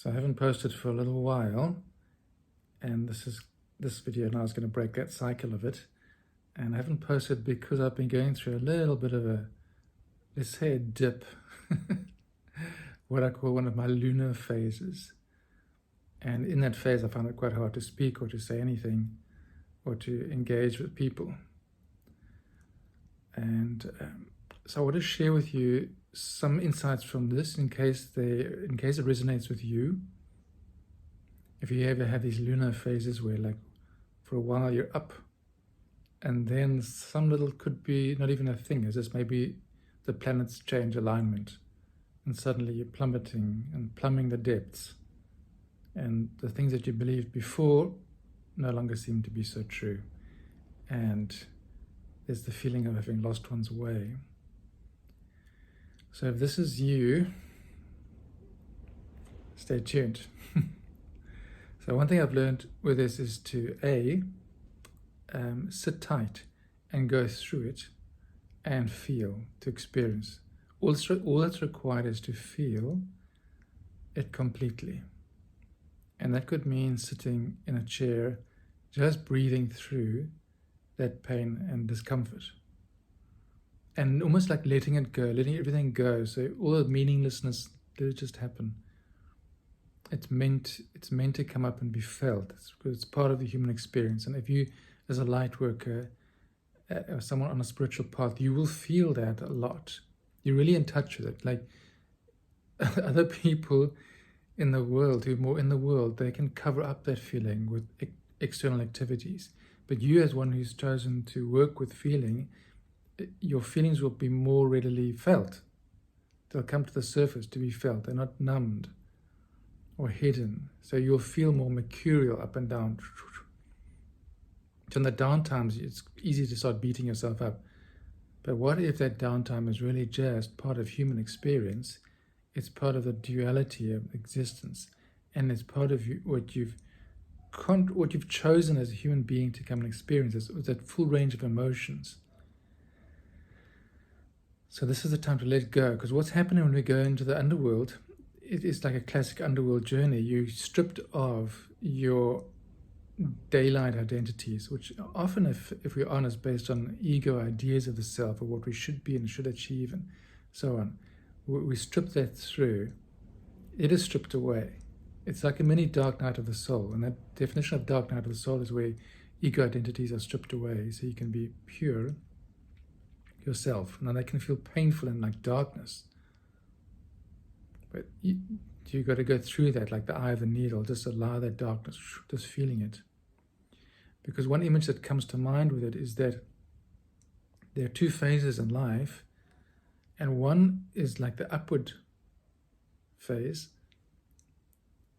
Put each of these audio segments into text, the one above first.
So I haven't posted for a little while, and this video now is going to break that cycle of it. And I haven't posted because I've been going through a little bit of a, let's say, a dip, what I call one of my lunar phases. And in that phase, I found it quite hard to speak or to say anything or to engage with people. And so I want to share with you some insights from this in case it resonates with you. If you ever have these lunar phases where, like, for a while you're up, and then some little, could be not even a thing, it's just maybe the planets change alignment, and suddenly you're plummeting and plumbing the depths, and the things that you believed before no longer seem to be so true, and there's the feeling of having lost one's way. So if this is you, stay tuned. So one thing I've learned with this is to sit tight and go through it and feel, to experience. All that's required is to feel it completely. And that could mean sitting in a chair, just breathing through that pain and discomfort. And almost like letting it go, letting everything go. So all the meaninglessness, let it just happen. It's meant to come up and be felt. It's part of the human experience. And if you, as a light worker, or someone on a spiritual path, you will feel that a lot. You're really in touch with it. Like other people in the world, who are more in the world, they can cover up that feeling with external activities. But you, as one who's chosen to work with feeling, your feelings will be more readily felt. They'll come to the surface to be felt. They're not numbed or hidden. So you'll feel more mercurial up and down. So in the downtimes, it's easy to start beating yourself up. But what if that downtime is really just part of human experience? It's part of the duality of existence. And it's part of what you've chosen as a human being to come and experience, is that full range of emotions. So this is the time to let go, because what's happening when we go into the underworld, it is like a classic underworld journey. You're stripped of your daylight identities, which often, if we're honest, based on ego ideas of the self, or what we should be and should achieve and so on. We strip that through. It is stripped away. It's like a mini dark night of the soul, and that definition of dark night of the soul is where ego identities are stripped away, so you can be pure yourself. Now, they can feel painful and like darkness, but you got to go through that like the eye of the needle. Just allow that darkness, just feeling it. Because one image that comes to mind with it is that there are two phases in life, and one is like the upward phase.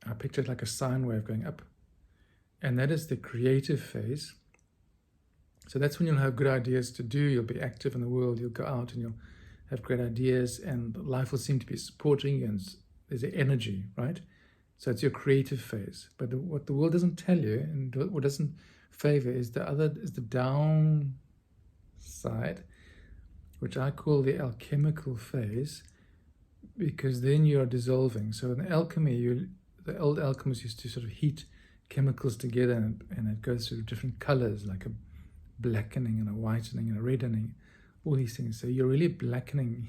I picture it like a sine wave going up, and that is the creative phase. So that's when you'll have good ideas to do. You'll be active in the world. You'll go out and you'll have great ideas, and life will seem to be supporting you, and there's an energy, right? So it's your creative phase. But what the world doesn't tell you, and what doesn't favor, is the down side, which I call the alchemical phase, because then you are dissolving. So in alchemy, the old alchemists used to sort of heat chemicals together, and it goes through different colors, like a blackening and a whitening and a reddening, all these things. So you're really blackening,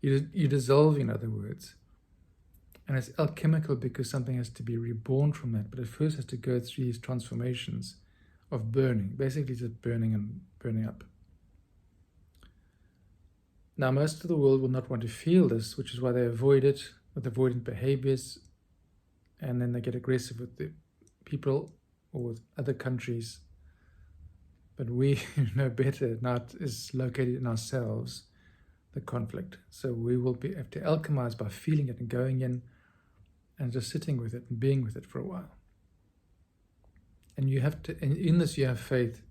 you dissolve, in other words. And it's alchemical because something has to be reborn from that, but it first has to go through these transformations of burning, basically just burning and burning up. Now, most of the world will not want to feel this, which is why they avoid it with avoidant behaviors, and then they get aggressive with the people or with other countries. But we know better. Now it is located in ourselves, the conflict. So we will have to alchemize by feeling it and going in and just sitting with it and being with it for a while. And you have to, and in this you have faith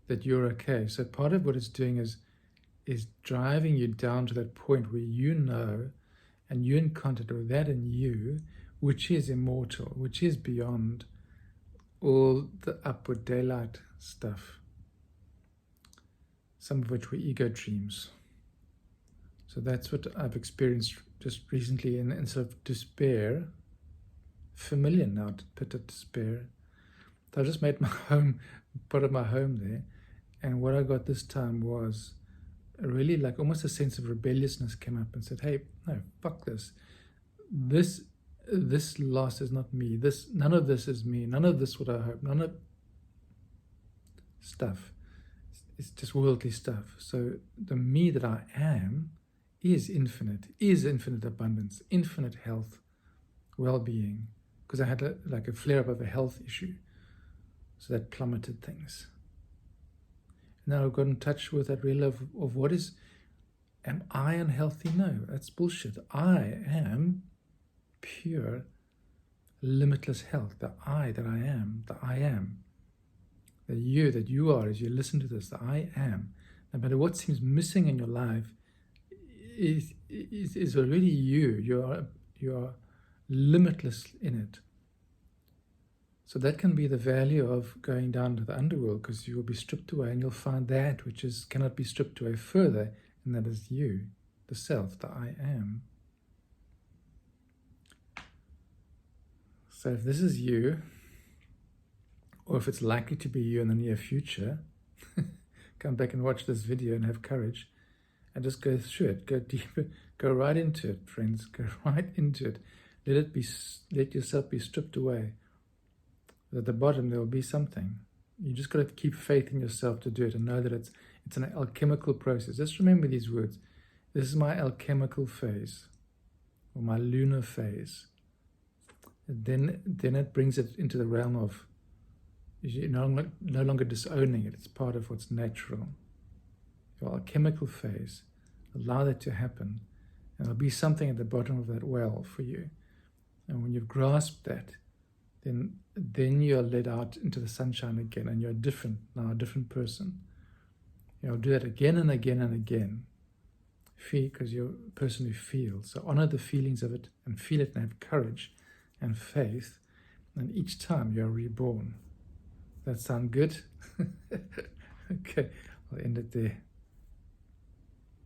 that you're okay. So part of what it's doing is driving you down to that point where you know, and you're in contact with that in you, which is immortal, which is beyond all the upward daylight stuff, some of which were ego dreams. So that's what I've experienced just recently in sort of despair familiar now, to pit of despair. So I just made my home, part of my home there. And what I got this time was really like almost a sense of rebelliousness came up and said, hey, no, fuck this. This loss is not me. None of this is me. None of this what I hope. None of stuff. It's just worldly stuff. So the me that I am is infinite abundance, infinite health, well-being. Because I had a flare-up of a health issue. So that plummeted things. Now I've got in touch with that real of what is, am I unhealthy? No, that's bullshit. I am pure, limitless health. The I that I am, the I am. The you that you are as you listen to this, the I am. No matter what seems missing in your life is already you. You are limitless in it. So that can be the value of going down to the underworld, because you will be stripped away and you'll find that which cannot be stripped away further, and that is you, the self, the I am. So if this is you, or if it's likely to be you in the near future, come back and watch this video and have courage and just go through it, go deeper, go right into it, friends, go right into it. Let yourself be stripped away. At the bottom there will be something. You just got to keep faith in yourself to do it and know that it's an alchemical process. Just remember these words. This is my alchemical phase, or my lunar phase. And then it brings it into the realm of you're no longer disowning it. It's part of what's natural. Your alchemical phase. Allow that to happen. And there'll be something at the bottom of that well for you. And when you've grasped that, then you're led out into the sunshine again, and you're different now, a different person. You'll do that again and again and again. Feel, because you're a person who feels. So honor the feelings of it and feel it, and have courage and faith. And each time you're reborn. That sound good? Okay, I'll end it there.